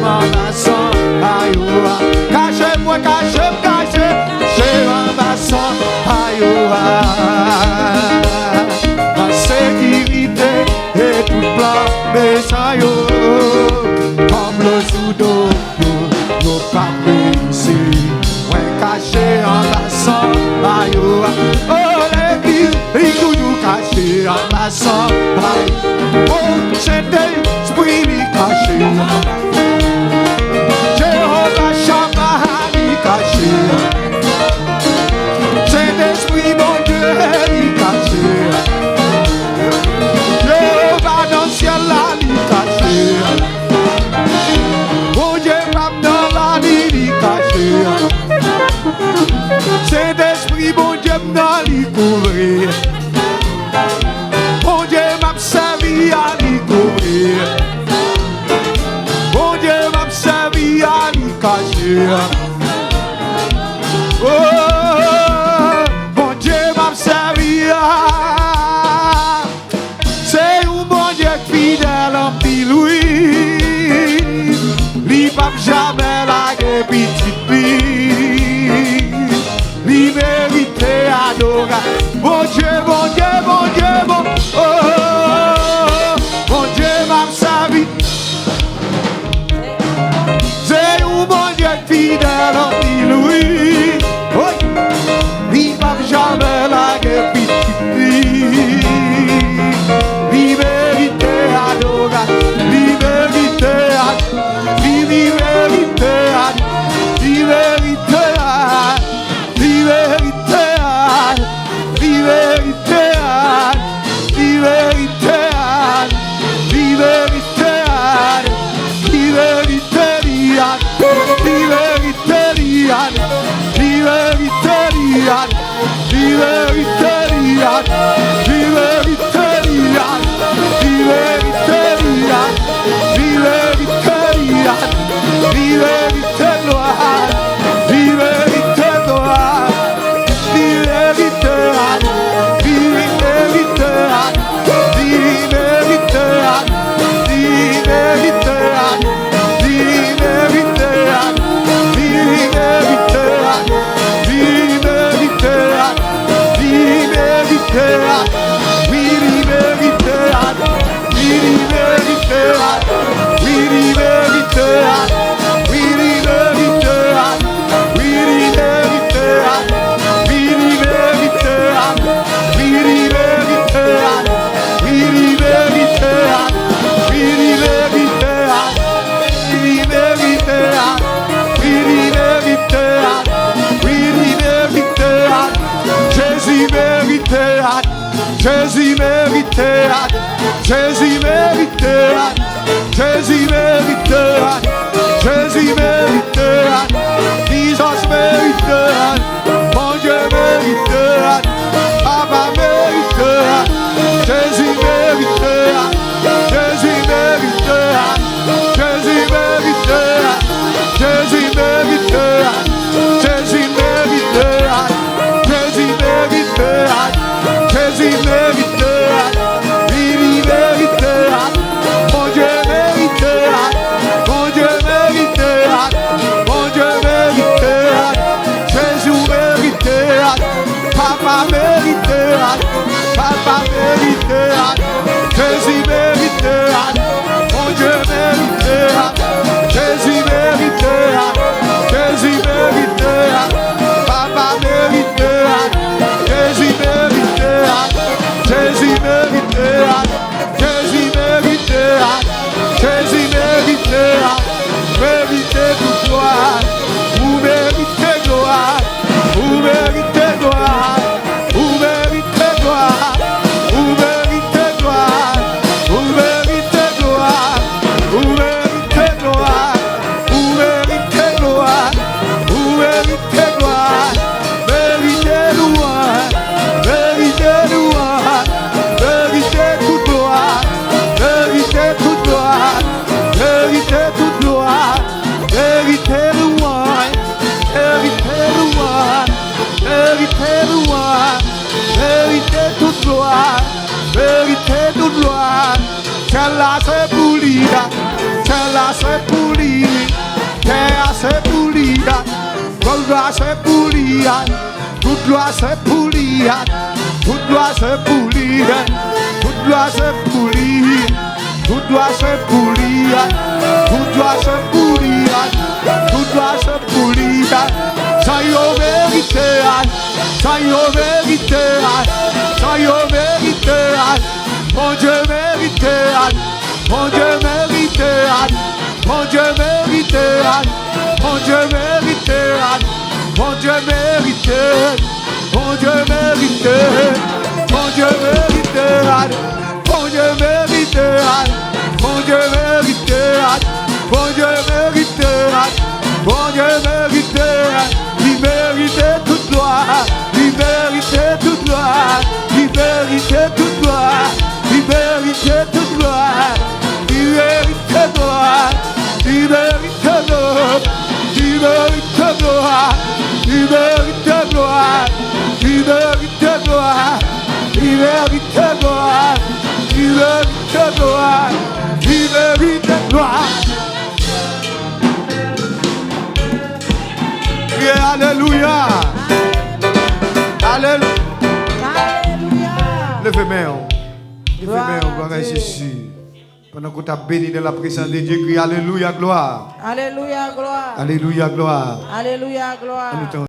ma maçon, ayoua. Cachez-moi, cachez ma maçon, ayoua. La sécurité et tout blanc, mais ça yo. Comme le soudo, yo pas ici. Ouais, caché en maçon, ayoua. Oh, l'église, il nous caché en maçon, ayoua. Oh, Saint-Esprit, il caché. Jéhovah Shammah, il caché. Saint-Esprit, mon Dieu, il caché. Jéhovah dans le ciel, là, il caché. Mon Dieu, Pam dans la vie, il caché. Saint-Esprit, mon Dieu, dans l'y couvrir. Mon Dieu, m'a servi à l'y couvrir. Mon Dieu, m'a servi à l'y cacher. Oh, mon Dieu, m'a servi à. C'est où mon Dieu fidèle en piloui. Li pas jamais la petite fille. Li vérité adora. Mon Dieu, mon Dieu, mon Dieu, mon oh, mon Dieu m'a servi. C'est où mon Dieu fidèle en lui. Oui, il va jamais la petite fille. Li vérité adora. Li vérité adora. Li vérité adora. Li vérité adora. Li vérité adora. Li vérité adora. Li vérité adora. Li vérité adora. Li vérité adora. Li vérité adora. Li vérité adora. Li vérité adora. Li vérité adora. Li vérité adora. Li vérité adora. Li vérité gloire. Li vérité gloire. Li vérité adora. Li vérité adora. Li vérité adora. Li vérité adora. Li vérité adora. Li vérité adora. Li vérité adora. Li vérité adora. Oui, li vérité adora. Oui, li vérité adora. Oui, li vérité adora. Oui, li vérité adora. Oui, li vérité adora. Oui, li vérité adora. Oui, li vérité adora. Oui, li vérité adora. Oui, li vérité adora. Oui, li vérité adora. Oui, li vérité adora. Oui, li vérité adora. Jésus vérité adora. Jésus vérité adora. Jésus vérité adora. Jésus vérité adora. Jésus vérité adora. Jesus vérité adora. Mon Dieu vérité adora. Papa vérité adora. Jésus vérité adora. Jésus vérité adora. Jésus vérité adora. Jésus vérité adora. Jésus vérité adora. Jésus vérité adora. Jésus vérité adora. Lui vérité adora. Mon Dieu vérité adora. Mon Dieu vérité adora. Mon Dieu vérité adora. Jésus vérité adora. Papa vérité adora. Papa vérité adora. Jésus vérité adora. Mon Dieu vérité adora. Jésus vérité adora. Jésus vérité adora. Papa vérité adora. Jésus vérité adora. Jésus vérité adora. Jésus vérité adora. Jésus vérité adora. Vérité toute gloire. Vous méritez gloire. Vous méritez gloire. Vous méritez gloire. Vous méritez gloire. Vous méritez gloire. Vous méritez gloire. Vous méritez gloire. Vous méritez gloire. Méritez louange. Méritez louange. Méritez toute gloire. Méritez toute gloire. Méritez toute gloire. Méritez louange. Méritez louange. Méritez louange. Méritez toute gloire. Méritez toute gloire. Celle-là c'est pour l'Ida. Terre c'est pour lui, terre c'est pour lui, toute gloire c'est pour lui, toute gloire c'est pour lui, toute gloire c'est pour lui, toute gloire c'est pour lui, toute gloire c'est pour lui, toute gloire c'est pour lui, toute gloire c'est pour lui. Ça y est vérité, ça y est vérité, ça y est vérité, mon Dieu mérité, mon Dieu mérité, mon Dieu mérité, mon Dieu mérité, mon Dieu mérité, mon Dieu mérité, mon Dieu mérité, mon Dieu mérité, mon Dieu mérité, mon Dieu mérité, mon Dieu mérité, il méritait toute gloire, il méritait toute gloire, il méritait toute gloire, il méritait toute gloire, il méritait gloire, il méritait gloire, il méritait gloire, il méritait gloire, il méritait gloire, il méritait gloire, il méritait gloire, il méritait gloire. Alléluia. Alléluia. Levez-moi. Levez-moi, gloire à Jésus. Pendant qu'on t'a béni de la présence de Dieu, crie Alléluia, gloire. Alléluia, gloire. Alléluia, gloire. Alléluia, gloire.